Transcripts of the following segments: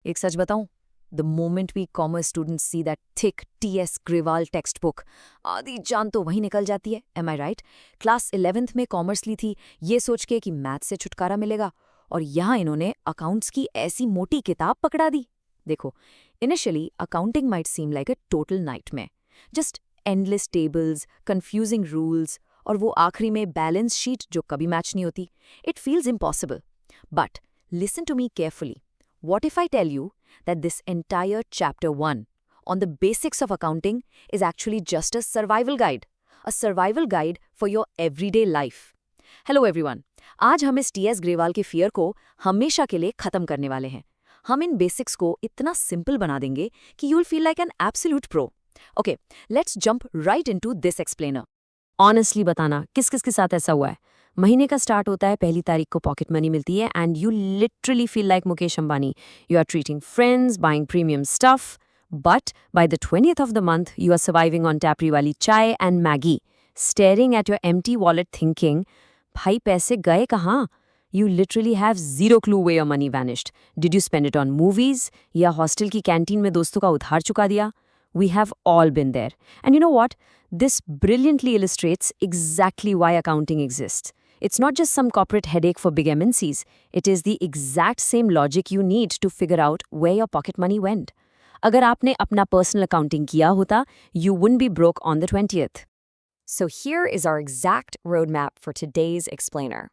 एक सच बताऊं, the moment we commerce students see that thick T S. Grewal textbook, आधी जान तो वहीं निकल जाती है। एम आई राइट? क्लास 11th में कॉमर्स ली थी ये सोच के कि मैथ से छुटकारा मिलेगा, और यहाँ इन्होंने अकाउंट्स की ऐसी मोटी किताब पकड़ा दी। देखो, initially accounting might seem like a total nightmare, just endless tables, confusing rules, और वो आखिरी में बैलेंस शीट जो कभी मैच नहीं होती। It feels impossible. But listen to me carefully. What if I tell you that this entire chapter 1 on the basics of accounting is actually just a survival guide for your everyday life? Hello everyone. आज हम इस T.S.. Grewal के fear को हमेशा के लिए खत्म करने वाले हैं। हम इन बेसिक्स को इतना सिंपल बना देंगे कि you'll feel like an absolute pro. Okay, let's jump right into this explainer. Honestly बताना किस किस के साथ ऐसा हुआ है। महीने का स्टार्ट होता है, पहली तारीख को पॉकेट मनी मिलती है and you literally feel like Mukesh Ambani. You are treating friends, buying premium stuff, but by the 20th of the month you are surviving on tapri वाली chai and Maggi, staring at your empty wallet thinking, भाई पैसे गए कहाँ? You literally have zero clue where your money vanished. Did you spend it on movies? या hostel की canteen में दोस्तों का उधार चुका दिया? We have all been there. And you know what? This brilliantly illustrates exactly why accounting exists. It's not just some corporate headache for big MNCs. It is the exact same logic you need to figure out where your pocket money went. अगर आपने अपना personal accounting किया होता, you wouldn't be broke on the 20th. So here is our exact roadmap for today's explainer.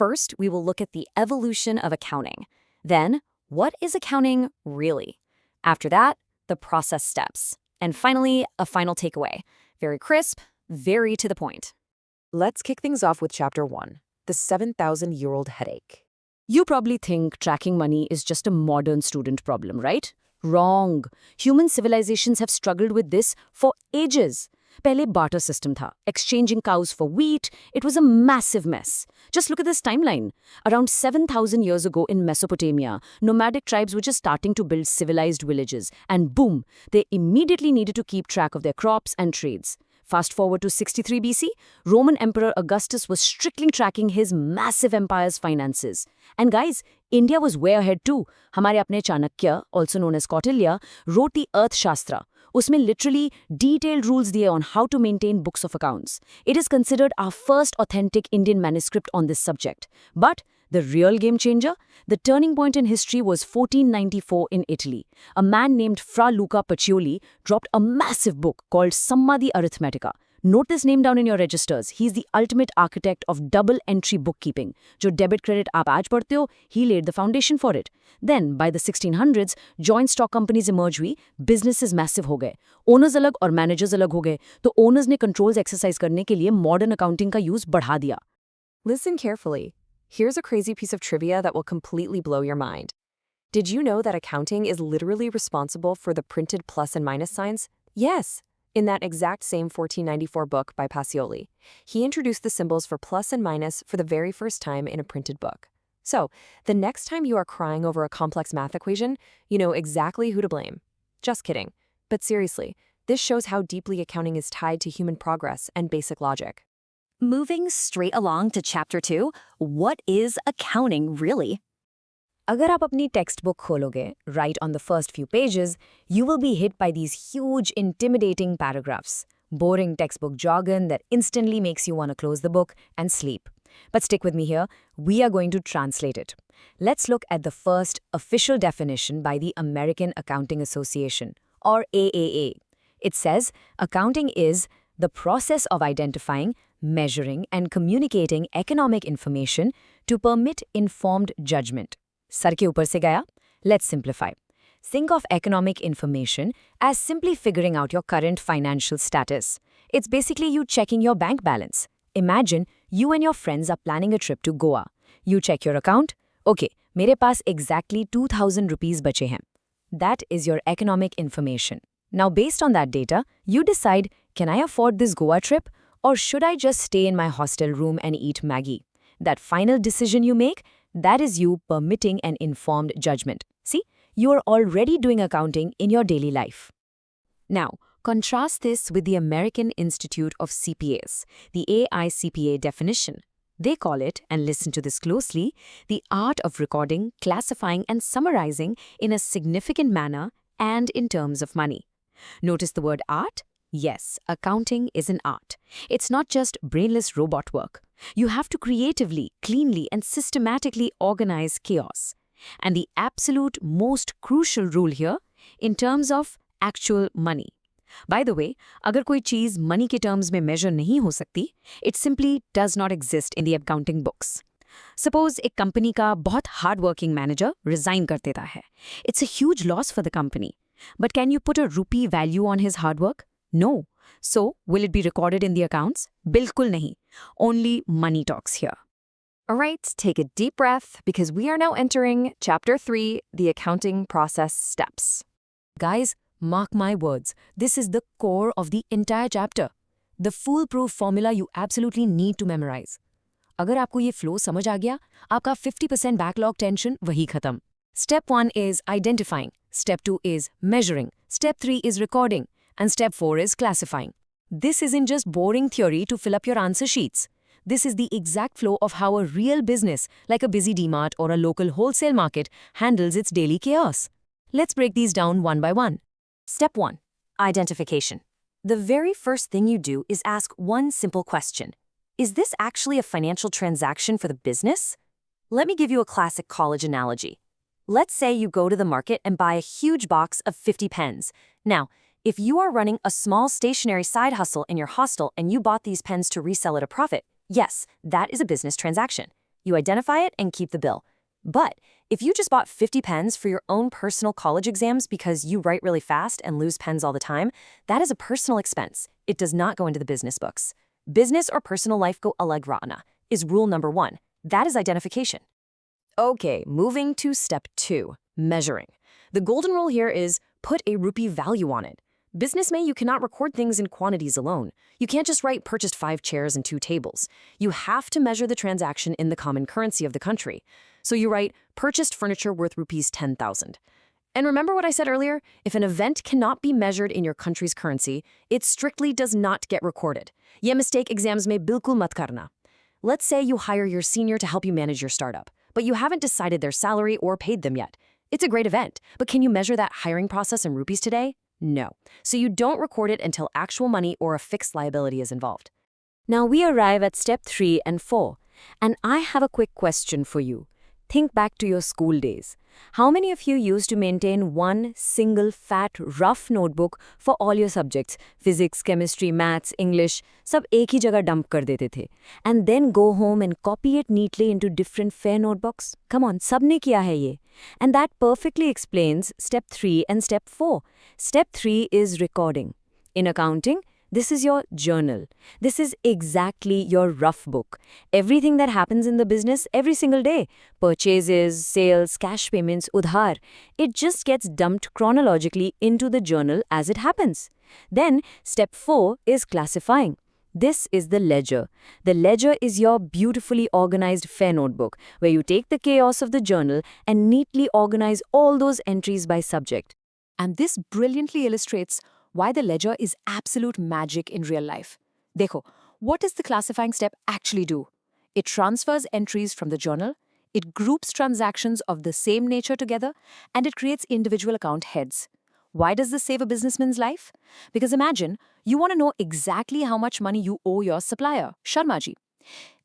First, we will look at the evolution of accounting. Then, what is accounting really? After that, the process steps. And finally, a final takeaway. Very crisp, very to the point. Let's kick things off with Chapter 1, the 7,000-year-old headache. You probably think tracking money is just a modern student problem, right? Wrong. Human civilizations have struggled with this for ages. पहले barter system था, exchanging cows for wheat. It was a massive mess. Just look at this timeline. Around 7,000 years ago in Mesopotamia, nomadic tribes were just starting to build civilized villages, and boom, they immediately needed to keep track of their crops and trades. Fast forward to 63 BC, Roman Emperor Augustus was strictly tracking his massive empire's finances. And guys, India was way ahead too. हमारे अपने Chanakya, also known as Kautilya, wrote the Arthashastra. उसमें literally detailed rules दिए on how to maintain books of accounts. It is considered our first authentic Indian manuscript on this subject. But the real game changer? The turning point in history was 1494 in Italy. A man named Fra Luca Pacioli dropped a massive book called Summa di Arithmetica. Note this name down in your registers. He's the ultimate architect of double entry bookkeeping. जो debit credit आप आज पढ़ते हो, he laid the foundation for it. Then, by the 1600s, joint stock companies emerge हुई, businesses massive हो गए. Owners अलग और managers अलग हो गए, तो owners ने controls exercise करने के लिए modern accounting का use बढ़ा दिया. Listen carefully. Here's a crazy piece of trivia that will completely blow your mind. Did you know that accounting is literally responsible for the printed plus and minus signs? Yes. In that exact same 1494 book by Pacioli, he introduced the symbols for plus and minus for the very first time in a printed book. So, the next time you are crying over a complex math equation, you know exactly who to blame. Just kidding. But seriously, this shows how deeply accounting is tied to human progress and basic logic. Moving straight along to Chapter 2, what is accounting really? अगर आप अपनी text book खोलोगे, right on the first few pages, you will be hit by these huge, intimidating paragraphs. Boring textbook jargon that instantly makes you want to close the book and sleep. But stick with me here, we are going to translate it. Let's look at the first official definition by the American Accounting Association, or AAA. It says, accounting is the process of identifying, measuring, and communicating economic information to permit informed judgment. Sir के ऊपर से गया? Let's simplify. Think of economic information as simply figuring out your current financial status. It's basically you checking your bank balance. Imagine you and your friends are planning a trip to Goa. You check your account. Okay, मेरे पास exactly 2,000 rupees बचे हैं. That is your economic information. Now based on that data, you decide, can I afford this Goa trip? Or should I just stay in my hostel room and eat Maggie? That final decision you make, that is you permitting an informed judgment. See, you are already doing accounting in your daily life. Now, contrast this with the American Institute of CPAs, the AICPA definition. They call it, and listen to this closely, the art of recording, classifying, and summarizing in a significant manner and in terms of money. Notice the word art? Yes, accounting is an art. It's not just brainless robot work. You have to creatively, cleanly, and systematically organize chaos. And the absolute most crucial rule here, in terms of actual money. By the way, अगर कोई चीज़ money के terms में measure नहीं हो सकती, it simply does not exist in the accounting books. Suppose एक company का बहुत hard-working manager resign कर देता है. It's a huge loss for the company. But can you put a rupee value on his hard work? No. So, will it be recorded in the accounts? बिल्कुल नहीं. Only money talks here. All right, take a deep breath because we are now entering Chapter 3, the accounting process steps. Guys, mark my words, this is the core of the entire chapter. The foolproof formula you absolutely need to memorize. अगर आपको ये flow समझ आ गया, आपका 50% backlog tension वही खत्म. Step 1 is identifying, Step 2 is measuring, Step 3 is recording, and Step 4 is classifying. This isn't just boring theory to fill up your answer sheets. This is the exact flow of how a real business, like a busy DMart or a local wholesale market, handles its daily chaos. Let's break these down one by one. Step 1. Identification. The very first thing you do is ask one simple question. Is this actually a financial transaction for the business? Let me give you a classic college analogy. Let's say you go to the market and buy a huge box of 50 pens. Now, if you are running a small stationary side hustle in your hostel and you bought these pens to resell at a profit, yes, that is a business transaction. You identify it and keep the bill. But if you just bought 50 pens for your own personal college exams because you write really fast and lose pens all the time, that is a personal expense. It does not go into the business books. Business or personal life go alag rana is rule number 1. That is identification. Okay, moving to Step 2, measuring. The golden rule here is put a rupee value on it. Business you cannot record things in quantities alone. You can't just write purchased 5 chairs and 2 tables. You have to measure the transaction in the common currency of the country. So you write purchased furniture worth rupees 10,000. And remember what I said earlier? If an event cannot be measured in your country's currency, it strictly does not get recorded. Ye mistake exams mein bilkul mat karna. Let's say you hire your senior to help you manage your startup, but you haven't decided their salary or paid them yet. It's a great event, but can you measure that hiring process in rupees today? No. So you don't record it until actual money or a fixed liability is involved. Now we arrive at Step 3 and 4, and I have a quick question for you. Think back to your school days. How many of you used to maintain one single fat rough notebook for all your subjects, physics, chemistry, maths, English, सब एक ही जगह dump कर देते थे, and then go home and copy it neatly into different fair notebooks? Come on, सबने किया है ये. And that perfectly explains Step 3 and Step 4. Step 3 is recording. In accounting, this is your journal. This is exactly your rough book. Everything that happens in the business every single day, purchases, sales, cash payments, udhar, it just gets dumped chronologically into the journal as it happens. Then, Step 4 is classifying. This is the ledger. The ledger is your beautifully organized fair notebook, where you take the chaos of the journal and neatly organize all those entries by subject. And this brilliantly illustrates why the ledger is absolute magic in real life. Dekho, what does the classifying step actually do? It transfers entries from the journal, it groups transactions of the same nature together, and it creates individual account heads. Why does this save a businessman's life? Because imagine, you want to know exactly how much money you owe your supplier, Sharma ji.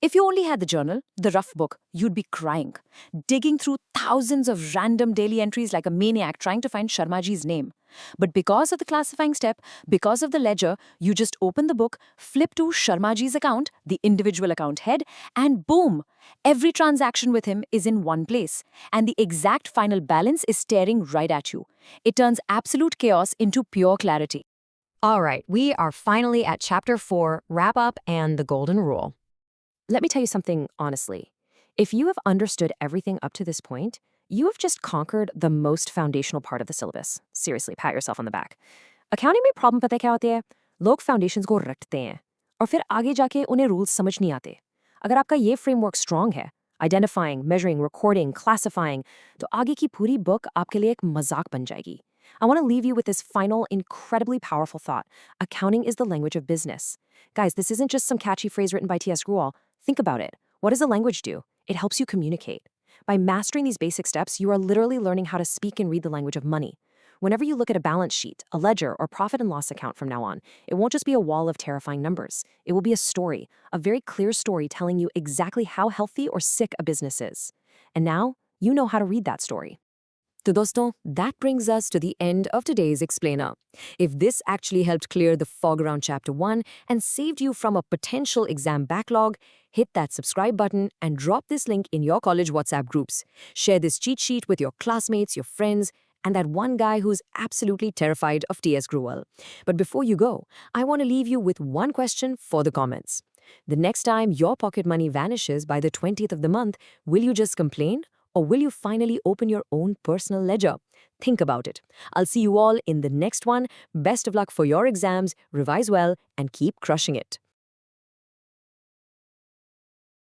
If you only had the journal, the rough book, you'd be crying, digging through thousands of random daily entries like a maniac trying to find Sharmaji's name. But because of the classifying step, because of the ledger, you just open the book, flip to Sharmaji's account, the individual account head, and boom! Every transaction with him is in one place, and the exact final balance is staring right at you. It turns absolute chaos into pure clarity. All right, we are finally at Chapter 4, Wrap Up and the Golden Rule. Let me tell you something honestly. If you have understood everything up to this point, you have just conquered the most foundational part of the syllabus. Seriously, pat yourself on the back. Accounting में problem पता है क्या होते हैं? लोग foundations को रटते हैं और फिर आगे जाके उन्हें rules समझ नहीं आते. अगर आपका ये framework strong है, identifying, measuring, recording, classifying, तो आगे की पूरी book आपके लिए एक मजाक बन जाएगी. I want to leave you with this final, incredibly powerful thought. Accounting is the language of business. Guys, this isn't just some catchy phrase written by T.S. Gruel. Think about it. What does a language do? It helps you communicate. By mastering these basic steps, you are literally learning how to speak and read the language of money. Whenever you look at a balance sheet, a ledger, or profit and loss account from now on, it won't just be a wall of terrifying numbers. It will be a story, a very clear story telling you exactly how healthy or sick a business is. And now, you know how to read that story. तो दोस्तों, that brings us to the end of today's explainer. If this actually helped clear the fog around Chapter 1 and saved you from a potential exam backlog, hit that subscribe button and drop this link in your college WhatsApp groups. Share this cheat sheet with your classmates, your friends, and that one guy who's absolutely terrified of T.S. Gruwell. But before you go, I want to leave you with one question for the comments. The next time your pocket money vanishes by the 20th of the month, will you just complain? Or will you finally open your own personal ledger? Think about it. I'll see you all in the next one. Best of luck for your exams, revise well, and keep crushing it.